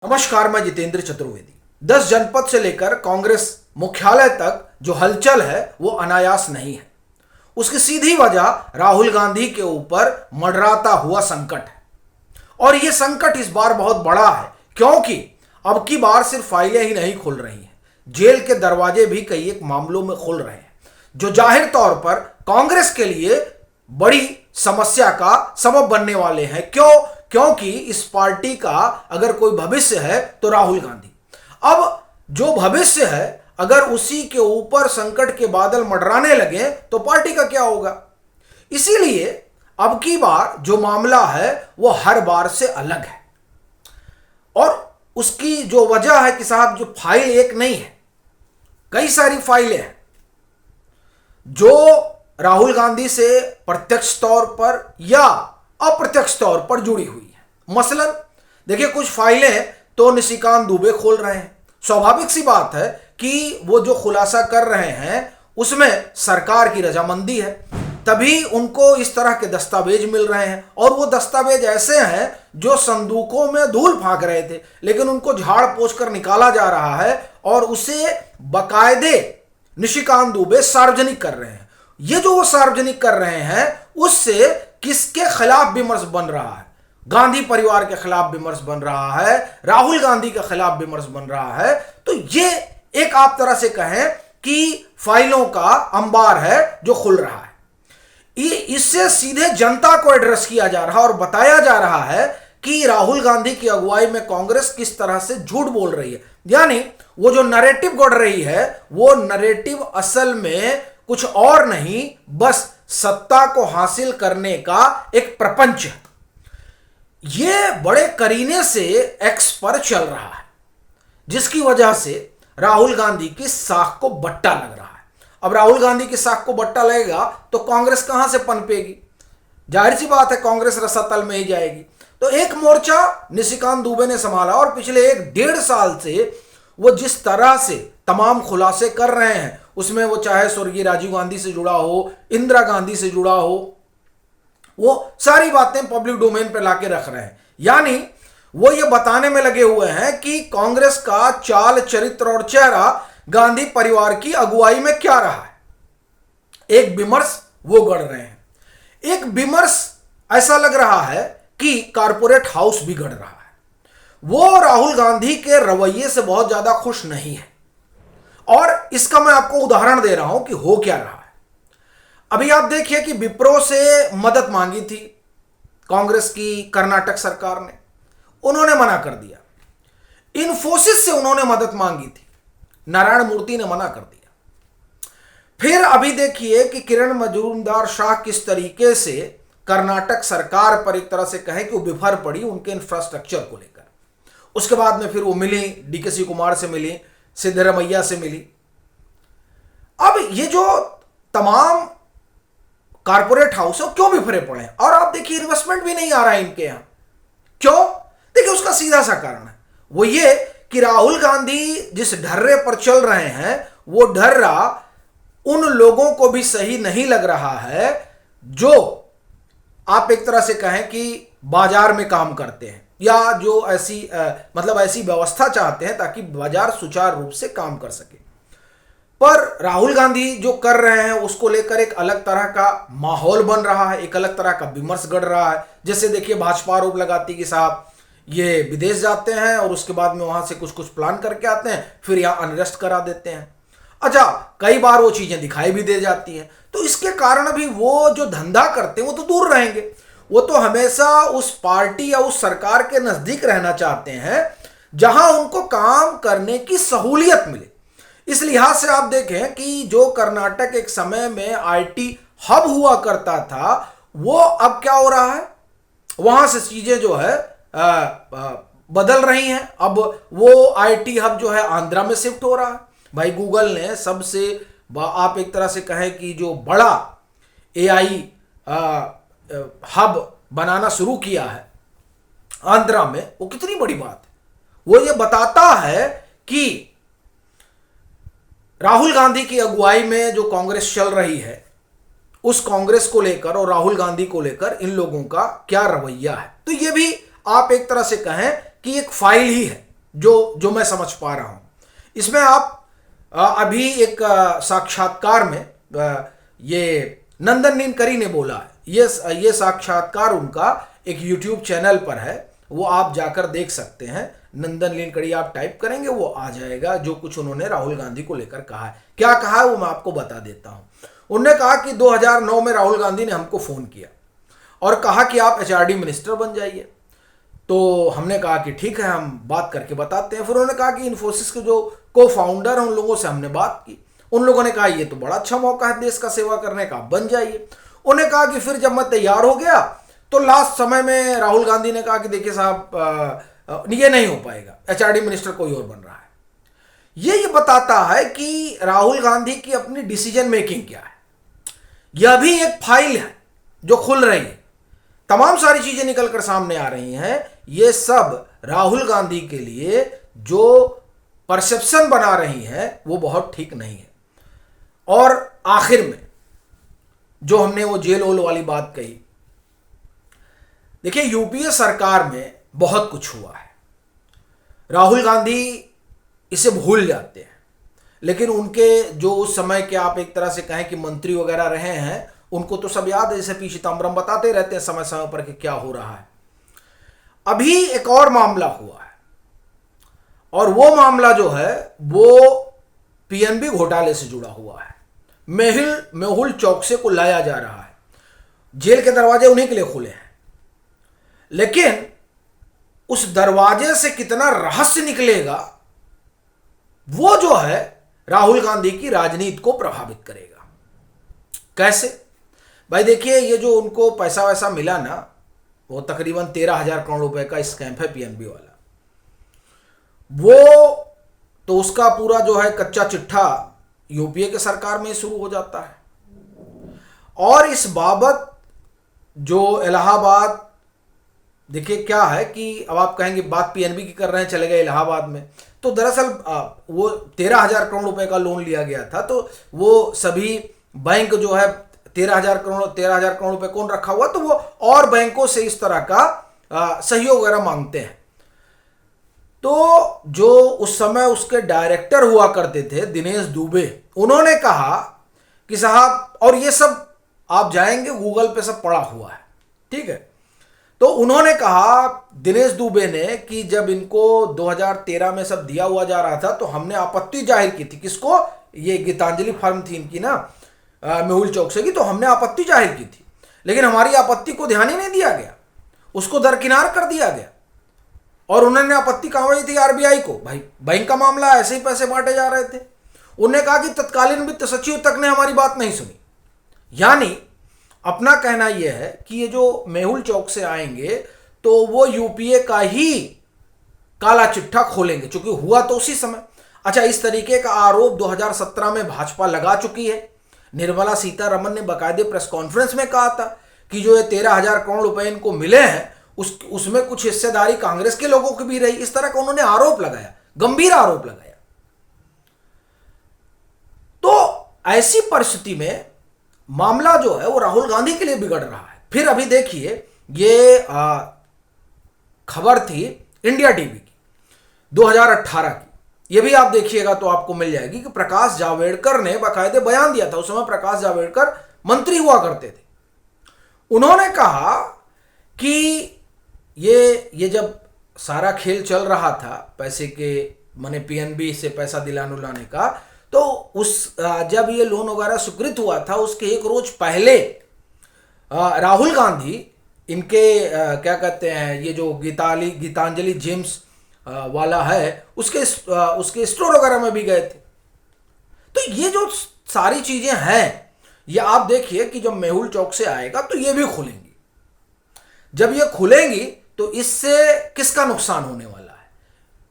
नमस्कार, मैं जितेंद्र चतुर्वेदी। 10 जनपद से लेकर कांग्रेस मुख्यालय तक जो हलचल है वो अनायास नहीं है। उसकी सीधी वजह राहुल गांधी के ऊपर मंडराता हुआ संकट है। और ये संकट इस बार बहुत बड़ा है, क्योंकि अब की बार सिर्फ फाइलें ही नहीं खुल रही हैं, जेल के दरवाजे भी कई एक मामलों में खुल रहे हैं, जो जाहिर तौर पर कांग्रेस के लिए बड़ी समस्या का सबब बनने वाले हैं। क्योंकि इस पार्टी का अगर कोई भविष्य है तो राहुल गांधी। अब जो भविष्य है, अगर उसी के ऊपर संकट के बादल मंडराने लगे तो पार्टी का क्या होगा। इसीलिए अब की बार जो मामला है वो हर बार से अलग है। और उसकी जो वजह है कि साहब, जो फाइल एक नहीं है, कई सारी फाइलें हैं जो राहुल गांधी से प्रत्यक्ष तौर पर या अप्रत्यक्ष तौर पर जुड़ी हुई है। मसलन देखिए, कुछ फाइलें तो निशिकांत दुबे खोल रहे हैं। स्वाभाविक सी बात है कि वो जो खुलासा कर रहे हैं उसमें सरकार की रजामंदी है, तभी उनको इस तरह के दस्तावेज मिल रहे हैं। और वो दस्तावेज ऐसे हैं जो संदूकों में धूल फांक रहे थे, लेकिन उनको झाड़ पोंछ कर निकाला जा रहा है और उसे बाकायदे निशिकांत दुबे सार्वजनिक कर रहे हैं। ये जो वो सार्वजनिक कर रहे हैं उससे किसके खिलाफ विमर्श बन रहा है? गांधी परिवार के खिलाफ विमर्श बन रहा है, राहुल गांधी के खिलाफ विमर्श बन रहा है। तो ये एक आप तरह से कहें कि फाइलों का अंबार है जो खुल रहा है। इससे सीधे जनता को एड्रेस किया जा रहा है और बताया जा रहा है कि राहुल गांधी की अगुवाई में कांग्रेस किस तरह से झूठ बोल रही है। यानी वो जो नैरेटिव गढ़ रही है वो नैरेटिव असल में कुछ और नहीं, बस सत्ता को हासिल करने का एक प्रपंच है। ये बड़े करीने से एक्स पर चल रहा है, जिसकी वजह से राहुल गांधी की साख को बट्टा लग रहा है। अब राहुल गांधी की साख को बट्टा लगेगा तो कांग्रेस कहां से पनपेगी? जाहिर सी बात है, कांग्रेस रसातल में ही जाएगी। तो एक मोर्चा निशिकांत दुबे ने संभाला और पिछले 1-1.5 साल से वो जिस तरह से तमाम खुलासे कर रहे हैं, उसमें वो चाहे स्वर्गीय राजीव गांधी से जुड़ा हो, इंदिरा गांधी से जुड़ा हो, वो सारी बातें पब्लिक डोमेन पे लाके रख रहे हैं। यानी वो ये बताने में लगे हुए हैं कि कांग्रेस का चाल, चरित्र और चेहरा गांधी परिवार की अगुवाई में क्या रहा है। एक विमर्श वो गढ़ रहे हैं। एक विमर्श ऐसा लग रहा है कि कारपोरेट हाउस भी गढ़ रहा है। वो राहुल गांधी के रवैये से बहुत ज्यादा खुश नहीं है। और इसका मैं आपको उदाहरण दे रहा हूं कि हो क्या रहा है। अभी आप देखिए कि विप्रो से मदद मांगी थी कांग्रेस की कर्नाटक सरकार ने, उन्होंने मना कर दिया। इन्फोसिस से उन्होंने मदद मांगी थी, नारायण मूर्ति ने मना कर दिया। फिर अभी देखिए कि किरण मजूमदार-शाह किस तरीके से कर्नाटक सरकार पर एक तरह से कहें कि वो बिफर पड़ी उनके इंफ्रास्ट्रक्चर को लेकर। उसके बाद में फिर वो मिली, डीके कुमार से मिली, सिद्धरमैया से मिली। अब ये जो तमाम कारपोरेट हाउस है क्यों बिफरे पड़े हैं? और आप देखिए इन्वेस्टमेंट भी नहीं आ रहा है इनके यहां। क्यों? देखिए उसका सीधा सा कारण है, वो ये कि राहुल गांधी जिस ढर्रे पर चल रहे हैं वो ढर्रा उन लोगों को भी सही नहीं लग रहा है जो आप एक तरह से कहें कि बाजार में काम करते हैं या जो ऐसी ऐसी व्यवस्था चाहते हैं ताकि बाजार सुचारू रूप से काम कर सके। पर राहुल गांधी जो कर रहे हैं उसको लेकर एक अलग तरह का माहौल बन रहा है, एक अलग तरह का विमर्श गढ़ रहा है। जैसे देखिए, भाजपा आरोप लगाती कि साहब ये विदेश जाते हैं और उसके बाद में वहां से कुछ प्लान करके आते हैं, फिर यहां अनरेस्ट करा देते हैं। अच्छा, कई बार वो चीजें दिखाई भी दे जाती हैं। तो इसके कारण भी वो जो धंधा करते हैं वो तो दूर रहेंगे। वो तो हमेशा उस पार्टी या उस सरकार के नजदीक रहना चाहते हैं जहां उनको काम करने की सहूलियत मिले। इस लिहाज से आप देखें कि जो कर्नाटक एक समय में आईटी हब हुआ करता था, वो अब क्या हो रहा है, वहां से चीजें जो है बदल रही हैं। अब वो आईटी हब जो है आंध्रा में शिफ्ट हो रहा है। भाई, गूगल ने सबसे आप एक तरह से कहें कि जो बड़ा एआई हब बनाना शुरू किया है आंध्रा में, वो कितनी बड़ी बात है। वो ये बताता है कि राहुल गांधी की अगुवाई में जो कांग्रेस चल रही है, उस कांग्रेस को लेकर और राहुल गांधी को लेकर इन लोगों का क्या रवैया है। तो ये भी आप एक तरह से कहें कि एक फाइल ही है। जो मैं समझ पा रहा हूं। इसमें आप अभी एक साक्षात्कार में ये नंदन नीलकरी ने बोला है, ये साक्षात्कार उनका एक यूट्यूब चैनल पर है, वो आप जाकर देख सकते हैं। नंदन नीलकरी आप टाइप करेंगे वो आ जाएगा, जो कुछ उन्होंने राहुल गांधी को लेकर कहा है। क्या कहा है वो मैं आपको बता देता हूं। उन्होंने कहा कि 2009 में राहुल गांधी ने हमको फोन किया और कहा कि आप एचआरडी मिनिस्टर बन जाइए। तो हमने कहा कि ठीक है, हम बात करके बताते हैं। फिर उन्होंने कहा कि इन्फोसिस के जो को फाउंडर हैं उन लोगों से हमने बात की। उन लोगों ने कहा ये तो बड़ा अच्छा मौका है देश का सेवा करने का, बन जाइए। उन्हें कहा कि फिर जब मैं तैयार हो गया तो लास्ट समय में राहुल गांधी ने कहा कि देखिए साहब ये नहीं हो पाएगा, एचआरडी मिनिस्टर कोई और बन रहा है। ये बताता है कि राहुल गांधी की अपनी डिसीजन मेकिंग क्या है। यह भी एक फाइल है जो खुल रही है, तमाम सारी चीजें निकलकर सामने आ रही हैं। ये सब राहुल गांधी के लिए जो परसेप्शन बना रही है वो बहुत ठीक नहीं है। और आखिर में जो हमने वो जेल ओल वाली बात कही, देखिए यूपीए सरकार में बहुत कुछ हुआ है, राहुल गांधी इसे भूल जाते हैं, लेकिन उनके जो उस समय के आप एक तरह से कहें कि मंत्री वगैरह रहे हैं उनको तो सब याद है, जैसे पी चिदम्बरम बताते रहते हैं समय समय पर कि क्या हो रहा है। अभी एक और मामला हुआ है और वो मामला जो है वो पीएनबी घोटाले से जुड़ा हुआ है। मेहुल चौकसे को लाया जा रहा है, जेल के दरवाजे उन्हीं के लिए खुले हैं, लेकिन उस दरवाजे से कितना रहस्य निकलेगा वो जो है राहुल गांधी की राजनीति को प्रभावित करेगा। कैसे भाई, देखिए ये जो उनको पैसा वैसा मिला ना, वो तकरीबन 13,000 करोड़ रुपए का स्कैम है पीएनबी वाला। वो तो उसका पूरा जो है कच्चा चिट्ठा यूपीए के सरकार में शुरू हो जाता है। और इस बाबत जो इलाहाबाद, देखिए क्या है कि अब आप कहेंगे बात पीएनबी की कर रहे हैं, चले गए इलाहाबाद में, तो दरअसल वो 13,000 करोड़ रुपए का लोन लिया गया था। तो वो सभी बैंक जो है 13,000 करोड़ रुपए कौन रखा हुआ, तो वो और बैंकों से इस तरह का सहयोग वगैरह मांगते हैं। तो जो उस समय उसके डायरेक्टर हुआ करते थे दिनेश दुबे, उन्होंने कहा कि साहब, और ये सब आप जाएंगे गूगल पे सब पड़ा हुआ है, ठीक है। तो उन्होंने कहा दिनेश दुबे ने कि जब इनको 2013 में सब दिया हुआ जा रहा था तो हमने आपत्ति जाहिर की थी। किसको? ये गीतांजलि फर्म थी इनकी ना, मेहुल चौकसे की, तो हमने आपत्ति जाहिर की थी, लेकिन हमारी आपत्ति को ध्यान ही नहीं दिया गया, उसको दरकिनार कर दिया गया। और उन्होंने आपत्ति कहा थी आरबीआई को, भाई बैंक का मामला, ऐसे ही पैसे बांटे जा रहे थे। उन्होंने कहा कि तत्कालीन वित्त सचिव तक ने हमारी बात नहीं सुनी। यानी अपना कहना यह है कि ये जो मेहुल चौक से आएंगे तो वो यूपीए का ही काला चिट्ठा खोलेंगे, क्योंकि हुआ तो उसी समय। अच्छा, इस तरीके का आरोप 2017 में भाजपा लगा चुकी है। निर्मला सीतारमण ने बाकायदे प्रेस कॉन्फ्रेंस में कहा था कि जो ये 13,000 करोड़ रुपए इनको मिले हैं उसमें कुछ हिस्सेदारी कांग्रेस के लोगों की भी रही। इस तरह का उन्होंने आरोप लगाया, गंभीर आरोप लगाया। तो ऐसी परिस्थिति में मामला जो है वो राहुल गांधी के लिए बिगड़ रहा है। फिर अभी देखिए ये खबर थी इंडिया टीवी की 2018 की, ये भी आप देखिएगा तो आपको मिल जाएगी कि प्रकाश जावड़ेकर ने बाकायदे बयान दिया था। उस समय प्रकाश जावड़ेकर मंत्री हुआ करते थे। उन्होंने कहा कि ये जब सारा खेल चल रहा था पैसे के, माने पीएनबी से पैसा दिलाने उलाने का, तो उस जब ये लोन वगैरह स्वीकृत हुआ था उसके एक रोज पहले राहुल गांधी इनके क्या कहते हैं, ये जो गीतांजलि जेम्स वाला है उसके स्टोर वगैरह में भी गए थे। तो ये जो सारी चीजें हैं, ये आप देखिए कि जब मेहुल चौक से आएगा तो ये भी खुलेंगी। जब ये खुलेंगी तो इससे किसका नुकसान होने वाला है?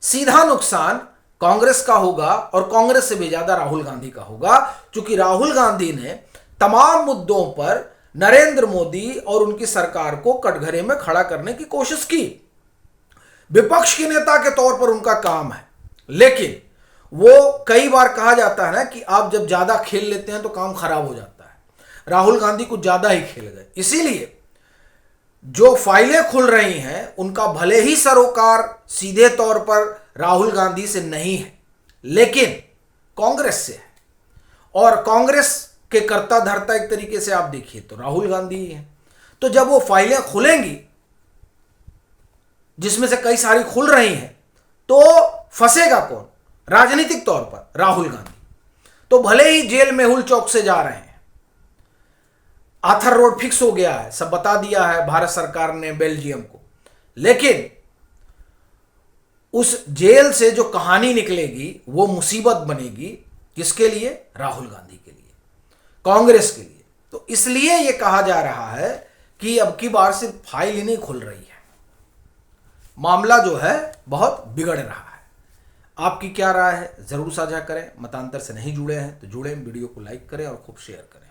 सीधा नुकसान कांग्रेस का होगा, और कांग्रेस से भी ज्यादा राहुल गांधी का होगा, क्योंकि राहुल गांधी ने तमाम मुद्दों पर नरेंद्र मोदी और उनकी सरकार को कटघरे में खड़ा करने की कोशिश की। विपक्ष के नेता के तौर पर उनका काम है, लेकिन वो कई बार कहा जाता है ना कि आप जब ज्यादा खेल लेते हैं तो काम खराब हो जाता है। राहुल गांधी कुछ ज्यादा ही खेल गए, इसीलिए जो फाइलें खुल रही हैं उनका भले ही सरोकार सीधे तौर पर राहुल गांधी से नहीं है, लेकिन कांग्रेस से है। और कांग्रेस के कर्ता धर्ता एक तरीके से आप देखिए तो राहुल गांधी ही है। तो जब वो फाइलें खुलेंगी, जिसमें से कई सारी खुल रही हैं, तो फंसेगा कौन? राजनीतिक तौर पर राहुल गांधी। तो भले ही जेल मेहुल चौक से जा रहे हैं, आथर रोड फिक्स हो गया है, सब बता दिया है भारत सरकार ने बेल्जियम को, लेकिन उस जेल से जो कहानी निकलेगी वो मुसीबत बनेगी। किसके लिए? राहुल गांधी के लिए, कांग्रेस के लिए। तो इसलिए यह कहा जा रहा है कि अब की बार सिर्फ फाइल ही नहीं खुल रही है, मामला जो है बहुत बिगड़ रहा है। आपकी क्या राय है? जरूर साझा करें। मतांतर से नहीं जुड़े हैं तो जुड़ें, वीडियो को लाइक करें और खूब शेयर करें।